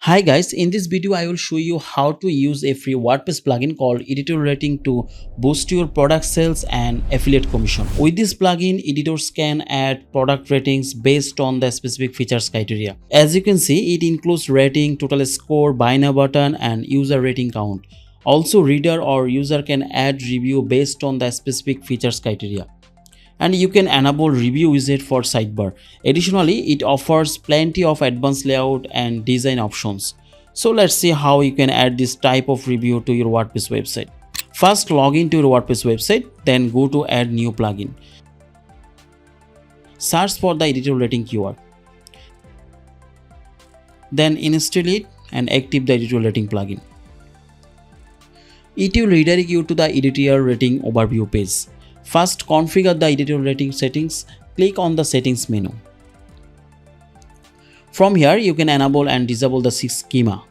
Hi guys, in this video I will show you how to use a free WordPress plugin called Editorial Rating to boost your product sales and affiliate commission. With this plugin, editors can add product ratings based on the specific features criteria. As you can see, it includes rating, total score, buy now button and user rating count. Also, reader or user can add review based on the specific features criteria. And you can enable review widget for sidebar. Additionally, it offers plenty of advanced layout and design options. So let's see how you can add this type of review to your WordPress website. First, log into your WordPress website, then go to add new plugin. Search for the editorial rating keyword. Then install it and active the editorial rating plugin. It will redirect you to the editorial rating overview page. First, configure the editorial rating settings. Click on the settings menu. From here, you can enable and disable the schema.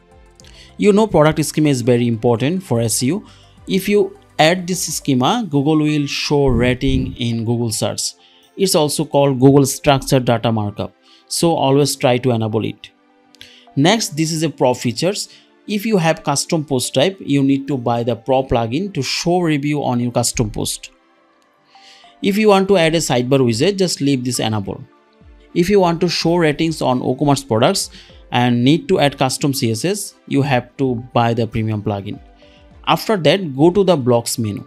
You know product schema is very important for SEO. If you add this schema, Google will show rating in Google search. It's also called Google structured data markup. So always try to enable it. Next, this is a pro features. If you have custom post type, you need to buy the pro plugin to show review on your custom post. If you want to add a sidebar widget, just leave this enabled. If you want to show ratings on WooCommerce products and need to add custom CSS, you have to buy the premium plugin. After that, go to the blocks menu.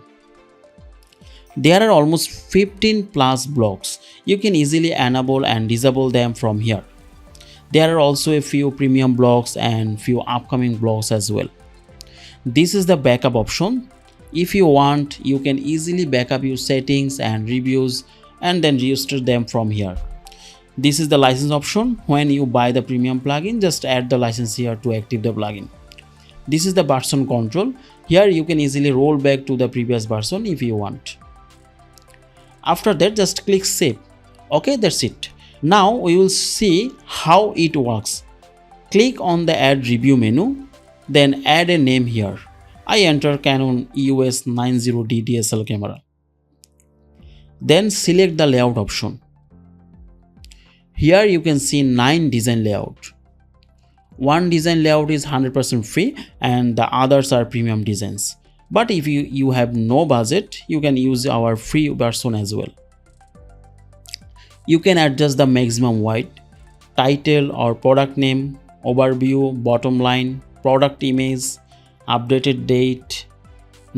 There are almost 15 plus blocks. You can easily enable and disable them from here. There are also a few premium blocks and few upcoming blocks as well. This is the backup option. If you want, you can easily backup your settings and reviews and then register them from here. This is the license option. When you buy the premium plugin, just add the license here to active the plugin. This is the version control. Here you can easily roll back to the previous version if you want. After that, just click save. Okay, that's it. Now we will see how it works. Click on the add review menu, then add a name here. I enter Canon EOS 90D DSL camera. Then select the layout option. Here you can see 9 design layout. One design layout is 100% free and the others are premium designs. But if you have no budget, you can use our free version as well. You can adjust the maximum width, title or product name, overview, bottom line, product image, updated date,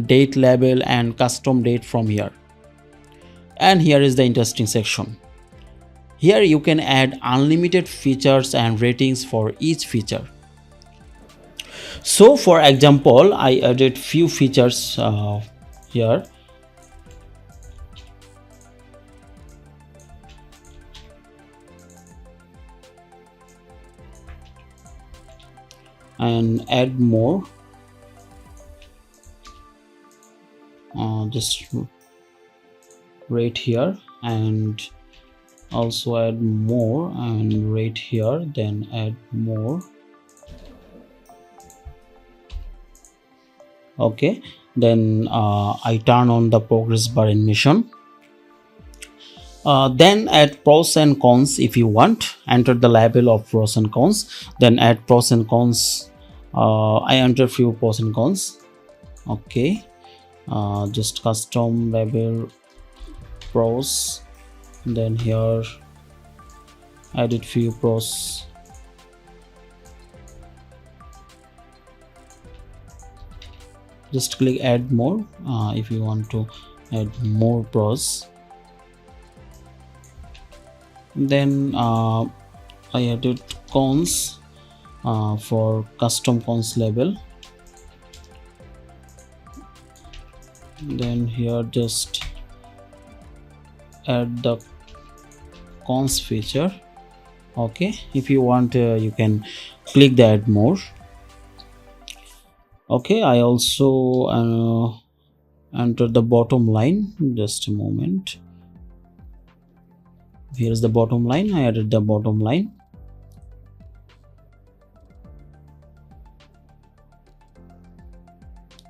date label and custom date from here. And here is the interesting section. Here you can add unlimited features and ratings for each feature. So for example, I added few features here. And add more. Just rate here and also add more and rate here, then add more. Okay, then I turn on the progress bar animation. Then add pros and cons if you want. Enter the label of pros and cons, then add pros and cons. I enter few pros and cons. Okay, just custom label pros, then here added few pros. Just click add more if you want to add more pros. Then I added cons for custom cons label. Then here just add the cons feature. Okay, if you want you can click the add more. Okay, I also enter the bottom line. Just a moment. Here is the bottom line. I added the bottom line.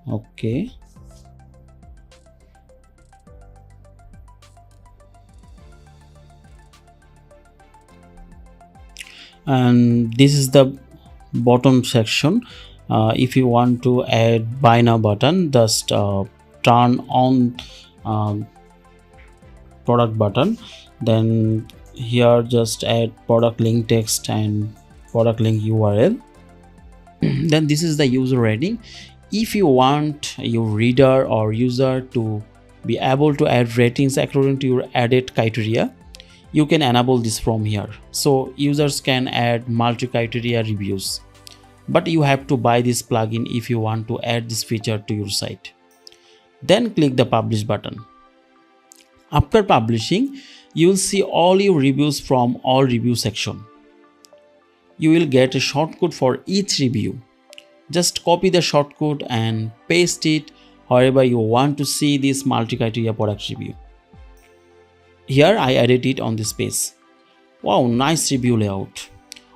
Okay, and this is the bottom section, if you want to add buy now button, just turn on product button. Then here just add product link text and product link URL. Then this is the user rating. If you want your reader or user to be able to add ratings according to your added criteria, you can enable this from here. So users can add multi-criteria reviews, but you have to buy this plugin if you want to add this feature to your site. Then click the publish button. After publishing, you will see all your reviews from all review section. You will get a shortcode for each review. Just copy the shortcode and paste it wherever you want to see this multi-criteria product review. Here I added it on this page. Wow, nice review layout.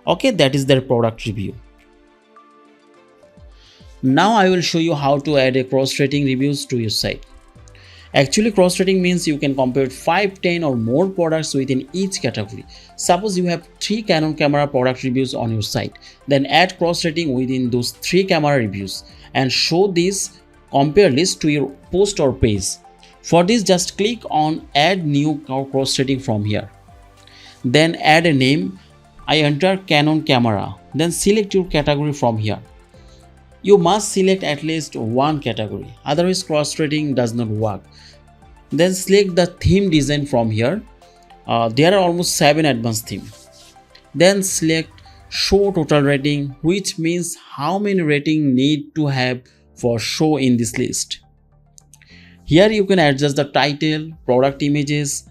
Okay, that is their product review. Now I will show you how to add a cross-rating reviews to your site. Actually, cross-rating means you can compare 5, 10 or more products within each category. Suppose you have 3 Canon camera product reviews on your site, then add cross-rating within those 3 camera reviews and show this compare list to your post or page. For this, just click on add new cross-rating from here. Then add a name. I enter Canon camera. Then select your category from here. You must select at least one category, otherwise cross-rating does not work. Then select the theme design from here. There are almost 7 advanced themes. Then select show total rating, which means how many rating need to have for show in this list. Here you can adjust the title, product images,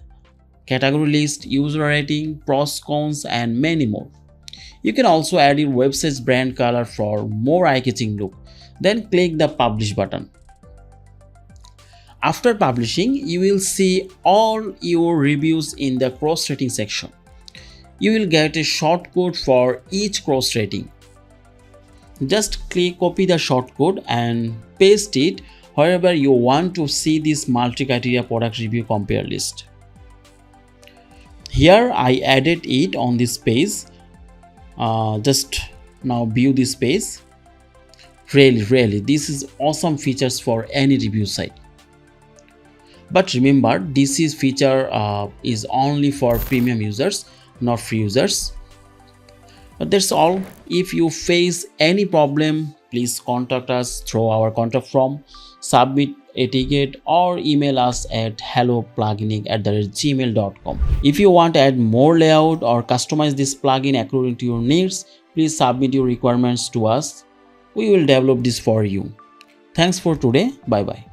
category list, user rating, pros, cons, and many more. You can also add your website's brand color for more eye-catching look. Then click the publish button. After publishing, you will see all your reviews in the cross-rating section. You will get a shortcode for each cross-rating. Just copy the shortcode and paste it wherever you want to see this multi-criteria product review compare list. Here I added it on this page. Just now view this page. Really, this is awesome features for any review site. But remember, this feature is only for premium users, not free users. But that's all. If you face any problem, please contact us through our contact form, submit a ticket, or email us at hellopluginic@gmail.com. If you want to add more layout or customize this plugin according to your needs, please submit your requirements to us. We will develop this for you. Thanks for today. Bye bye.